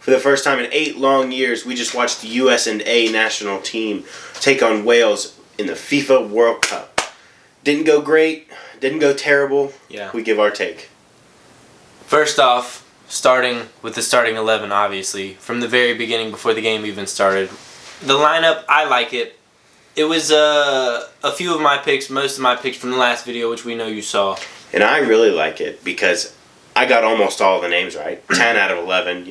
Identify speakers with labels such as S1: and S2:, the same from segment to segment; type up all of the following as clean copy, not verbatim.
S1: For the first time in 8 long years, we just watched the US&A national team take on Wales in the FIFA World Cup. Didn't go great, didn't go terrible.
S2: Yeah.
S1: We give our take.
S2: First off, starting with the starting 11, obviously, from the very beginning before the game even started. The lineup, I like it. It was a few of my picks, most of my picks from the last video, which we know you saw.
S1: And I really like it because I got almost all the names right. 10 out of 11,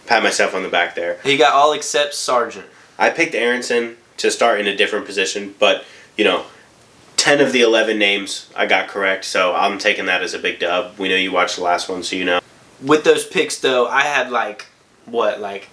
S1: pat myself on the back there.
S2: He got all except Sargent.
S1: I picked Aronson to start in a different position, but, 10 of the 11 names I got correct, so I'm taking that as a big dub. We know you watched the last one, so you know.
S2: With those picks, though, I had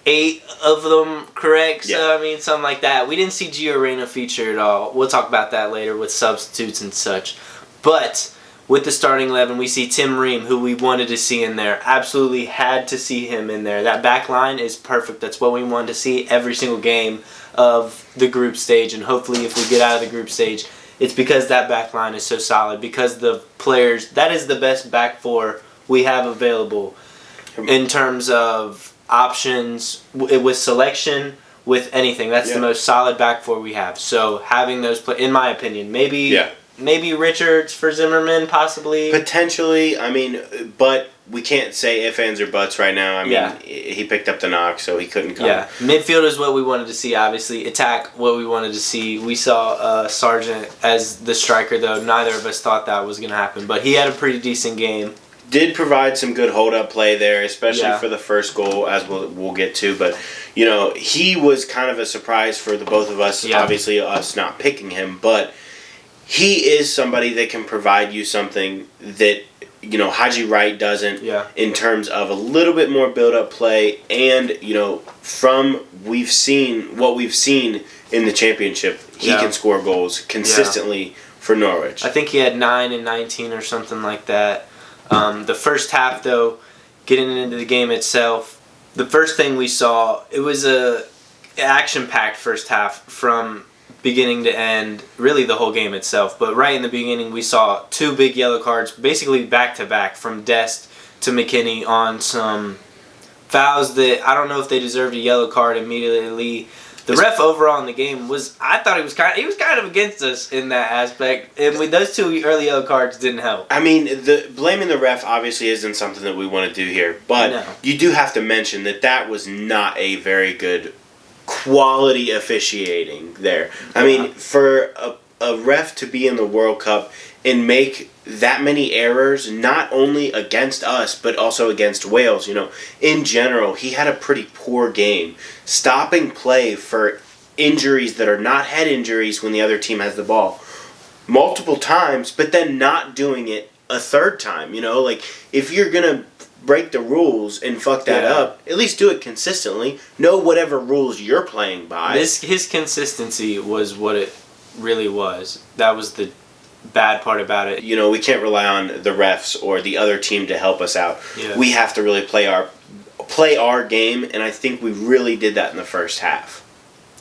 S2: 8 of them correct?
S1: Yeah.
S2: So, something like that. We didn't see Gio Reyna feature at all. We'll talk about that later with substitutes and such. But with the starting 11, we see Tim Ream, who we wanted to see in there. Absolutely had to see him in there. That back line is perfect. That's what we wanted to see every single game of the group stage. And hopefully if we get out of the group stage, it's because that back line is so solid. Because the players, that is the best back four we have available in terms of options, with selection, with anything. That's the most solid back four we have. So having those, in my opinion, maybe Richards for Zimmerman, possibly.
S1: Potentially, but we can't say ifs, ands, or buts right now. He picked up the knock, so he couldn't come.
S2: Yeah, midfield is what we wanted to see, obviously. Attack, what we wanted to see. We saw Sargent as the striker, though. Neither of us thought that was going to happen, but he had a pretty decent game.
S1: Did provide some good hold-up play there, especially for the first goal, as we'll get to. But, he was kind of a surprise for the both of us, obviously us not picking him, but he is somebody that can provide you something that, Haji Wright doesn't in terms of a little bit more build-up play and, from what we've seen in the championship, he can score goals consistently for Norwich.
S2: I think he had 9 and 19 or something like that. The first half, though, getting into the game itself, the first thing we saw, it was a action-packed first half from beginning to end, really the whole game itself. But right in the beginning, we saw 2 big yellow cards, basically back-to-back, from Dest to McKinney on some fouls that I don't know if they deserved a yellow card immediately. The ref overall in the game I thought he was kind of against us in that aspect. And with those 2 early yellow cards didn't help.
S1: Blaming the ref obviously isn't something that we want to do here. But you do have to mention that was not a very good quality officiating there. For a ref to be in the World Cup and make that many errors, not only against us, but also against Wales, in general, he had a pretty poor game. Stopping play for injuries that are not head injuries when the other team has the ball multiple times, but then not doing it a third time, if you're going to break the rules and fuck that up, at least do it consistently. Know whatever rules you're playing by.
S2: His consistency was what it really was. That was the bad part about it.
S1: We can't rely on the refs or the other team to help us out.
S2: Yeah.
S1: We have to really play our game, and I think we really did that in the first half.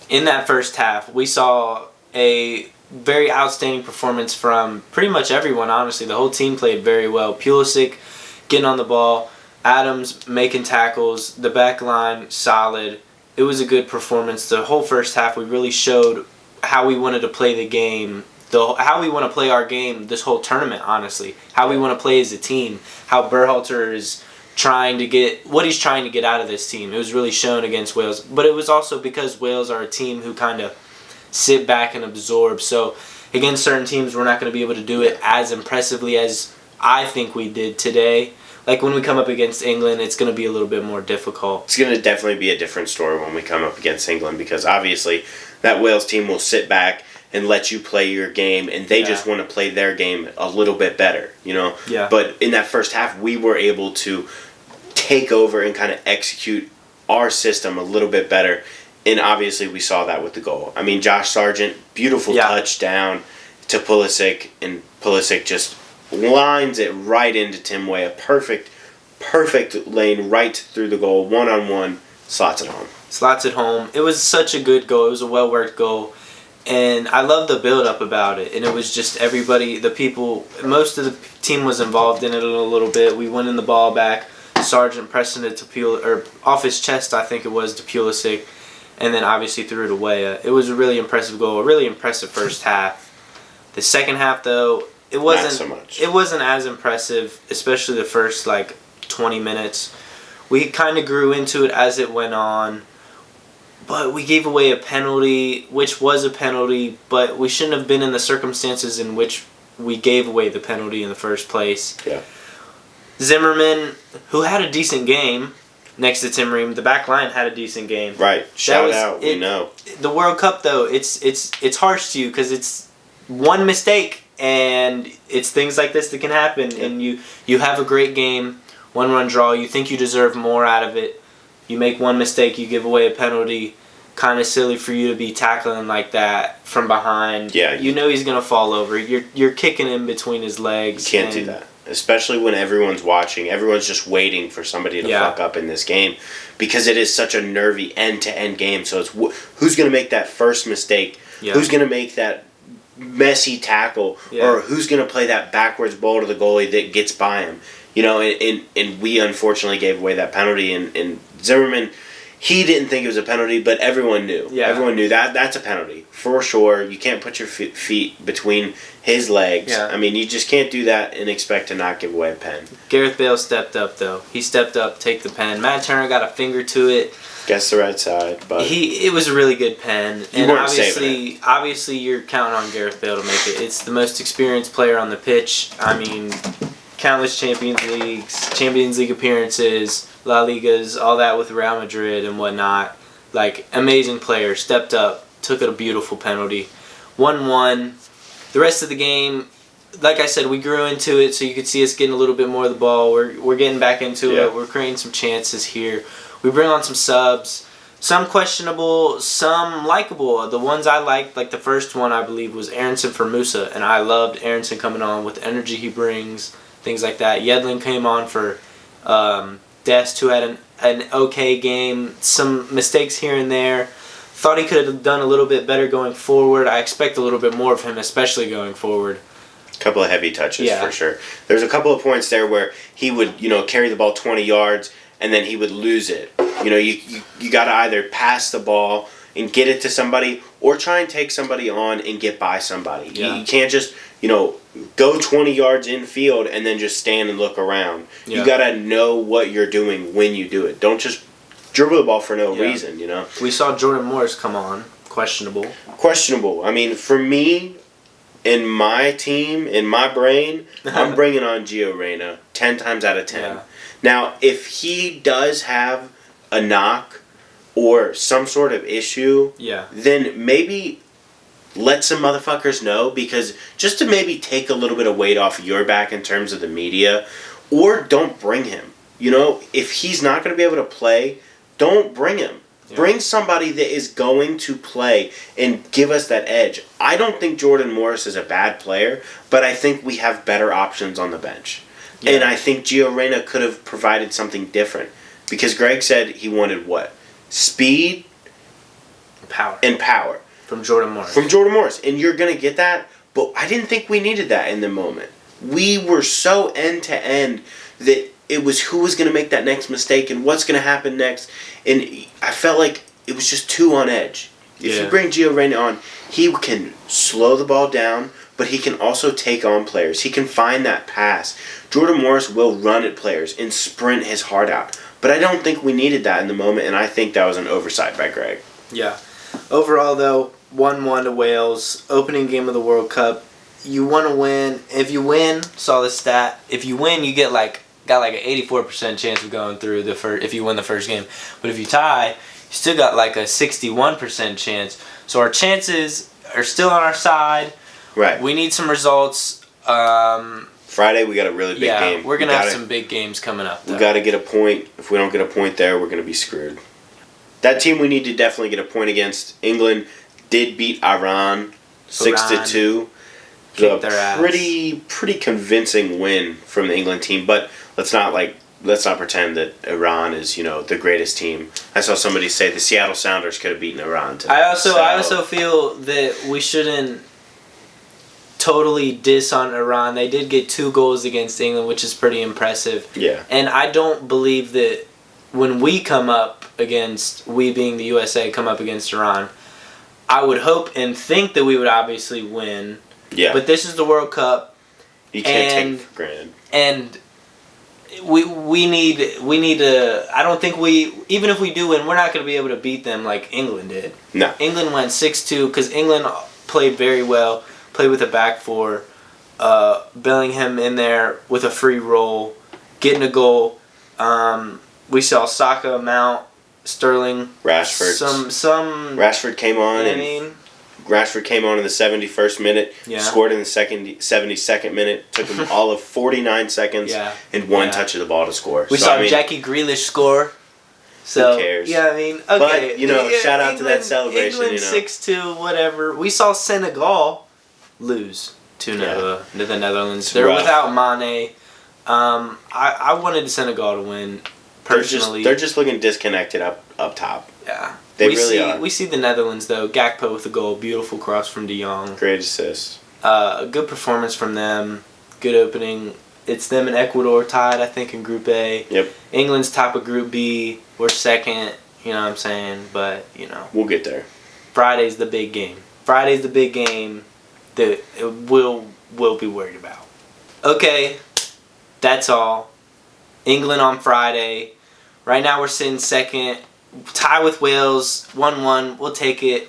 S2: In that first half, we saw a very outstanding performance from pretty much everyone, honestly. The whole team played very well. Pulisic getting on the ball, Adams making tackles, the back line solid. It was a good performance. The whole first half, we really showed how we wanted to play the game, how we want to play our game this whole tournament, honestly. How we want to play as a team, how Berhalter is trying to get out of this team. It was really shown against Wales. But it was also because Wales are a team who kind of sit back and absorb. So against certain teams, we're not going to be able to do it as impressively as I think we did today. Like when we come up against England, it's going to be a little bit more difficult.
S1: It's going to definitely be a different story when we come up against England, because obviously that Wales team will sit back and let you play your game, and they just want to play their game a little bit better,
S2: Yeah.
S1: But in that first half, we were able to take over and kind of execute our system a little bit better, and obviously we saw that with the goal. Josh Sargent, beautiful touchdown to Pulisic, and Pulisic just lines it right into Tim Weah. Perfect lane right through the goal, one-on-one, slots it home. It was such a good goal. It was a well-worked goal. And I love the build-up about it. And it was just everybody, most of the team was involved in it a little bit. We went in the ball back.
S2: Sargent pressing it to or off his chest, I think it was, to Pulisic, and then obviously threw it away. It was a really impressive goal, a really impressive first half. The second half, though, it wasn't
S1: so much.
S2: It wasn't as impressive, especially the first 20 minutes. We kind of grew into it as it went on, but we gave away a penalty, which was a penalty, but we shouldn't have been in the circumstances in which we gave away the penalty in the first place.
S1: Yeah.
S2: Zimmerman, who had a decent game next to Tim Ream, the back line had a decent game.
S1: Right. Shout out. We know.
S2: The World Cup, though, it's harsh to you because it's one mistake and it's things like this that can happen. Yeah. And you have a great game, 1-1 draw. You think you deserve more out of it. You make one mistake, you give away a penalty. Kind of silly for you to be tackling like that from behind.
S1: Yeah.
S2: You know he's gonna fall over. You're kicking him between his legs.
S1: You can't do that. Especially when everyone's watching. Everyone's just waiting for somebody to fuck up in this game because it is such a nervy end-to-end game. So it's who's going to make that first mistake, who's going to make that messy tackle, or who's going to play that backwards ball to the goalie that gets by him. You know, and we unfortunately gave away that penalty, and Zimmerman, he didn't think it was a penalty, but everyone knew. Yeah. Everyone knew that's a penalty for sure. You can't put your feet between his legs. Yeah. I mean, you just can't do that and expect to not give away a pen.
S2: Gareth Bale stepped up, though. He stepped up, take the pen. Matt Turner got a finger to it.
S1: Guess the right side, but
S2: it was a really good pen.
S1: And
S2: obviously you're counting on Gareth Bale to make it. It's the most experienced player on the pitch. I mean, countless Champions League appearances, La Ligas, all that with Real Madrid and whatnot. Amazing player, stepped up, took a beautiful penalty. 1-1. The rest of the game, like I said, we grew into it, so you could see us getting a little bit more of the ball. We're getting back into it. We're creating some chances here. We bring on some subs. Some questionable, some likable. The ones I liked, the first one, I believe, was Aronson for Musa, and I loved Aronson coming on with the energy he brings, things like that. Yedlin came on for Dest, who had an okay game, some mistakes here and there. Thought he could have done a little bit better going forward. I expect a little bit more of him, especially going forward.
S1: A couple of heavy touches for sure. There's a couple of points there where he would, carry the ball 20 yards and then he would lose it. You got to either pass the ball and get it to somebody or try and take somebody on and get by somebody. Yeah. You can't just, go 20 yards infield and then just stand and look around. Yeah. You got to know what you're doing when you do it. Don't just dribble the ball for no reason,
S2: We saw Jordan Morris come on. Questionable.
S1: I mean, for me, in my team, in my brain, I'm bringing on Gio Reyna 10 times out of 10. Yeah. Now, if he does have a knock or some sort of issue, then maybe let some motherfuckers know, because just to maybe take a little bit of weight off your back in terms of the media, or don't bring him. If he's not going to be able to play, don't bring him. Yeah. Bring somebody that is going to play and give us that edge. I don't think Jordan Morris is a bad player, but I think we have better options on the bench. Yeah. And I think Gio Reyna could have provided something different. Because Greg said he wanted what? Speed and power.
S2: From Jordan Morris.
S1: And you're going to get that, but I didn't think we needed that in the moment. We were so end-to-end that it was who was going to make that next mistake and what's going to happen next. And I felt like it was just too on edge. If you bring Gio Reyna on, he can slow the ball down, but he can also take on players. He can find that pass. Jordan Morris will run at players and sprint his heart out. But I don't think we needed that in the moment, and I think that was an oversight by Greg.
S2: Yeah. Overall, though, 1-1 to Wales. Opening game of the World Cup. You want to win. If you win, saw the stat. If you win, you got an 84% chance of going through if you win the first game. But if you tie, you still got a 61% chance. So our chances are still on our side.
S1: Right.
S2: We need some results.
S1: Friday we got a really big game.
S2: We're going to have some big games coming up, though.
S1: We got to get a point. If we don't get a point there, we're going to be screwed. That team we need to definitely get a point against. England did beat Iran 6-2.
S2: Kicked their ass.
S1: Pretty convincing win from the England team, but let's not pretend that Iran is, the greatest team. I saw somebody say the Seattle Sounders could have beaten Iran today.
S2: I also feel that we shouldn't totally diss on Iran. They did get 2 goals against England, which is pretty impressive.
S1: Yeah.
S2: And I don't believe that when we come up against, we being the USA, come up against Iran, I would hope and think that we would obviously win.
S1: Yeah.
S2: But this is the World Cup.
S1: You can't take it for granted.
S2: And we need to. I don't think even if we do win, we're not going to be able to beat them like England did.
S1: No.
S2: England went 6-2 because England played very well. Played with a back four. Bellingham in there with a free roll, getting a goal. We saw Saka, Mount, Sterling,
S1: Rashford.
S2: Some.
S1: Rashford came on.
S2: I mean.
S1: Rashford came on in the 71st minute, scored in the 72nd minute, took him all of 49 seconds, and one touch of the ball to score.
S2: We saw Jackie Grealish score. So,
S1: who cares?
S2: Yeah, I mean, okay.
S1: But, shout out to that celebration.
S2: England 6-2, whatever. We saw Senegal lose to the Netherlands. They're without Mane. I wanted Senegal to win, personally.
S1: They're just looking disconnected up top.
S2: Yeah.
S1: They really are.
S2: We see the Netherlands, though. Gakpo with a goal. Beautiful cross from De Jong.
S1: Great assist.
S2: A good performance from them. Good opening. It's them and Ecuador tied, I think, in Group A.
S1: Yep.
S2: England's top of Group B. We're second. You know what I'm saying? But,
S1: we'll get there.
S2: Friday's the big game. Friday's the big game that we'll be worried about. Okay. That's all. England on Friday. Right now we're sitting second. Tie with Wales, 1-1. We'll take it.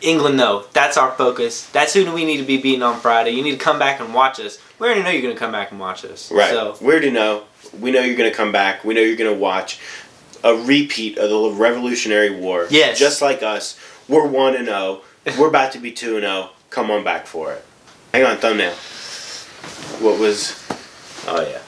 S2: England, though. That's our focus. That's who we need to be beating on Friday. You need to come back and watch us. We already know you're going to come back and watch us.
S1: Right.
S2: So.
S1: We already know. We know you're going to come back. We know you're going to watch a repeat of the Revolutionary War.
S2: Yes.
S1: Just like us. We're 1-0. We're about to be 2-0. Come on back for it. Hang on, thumbnail. What was... Oh, yeah.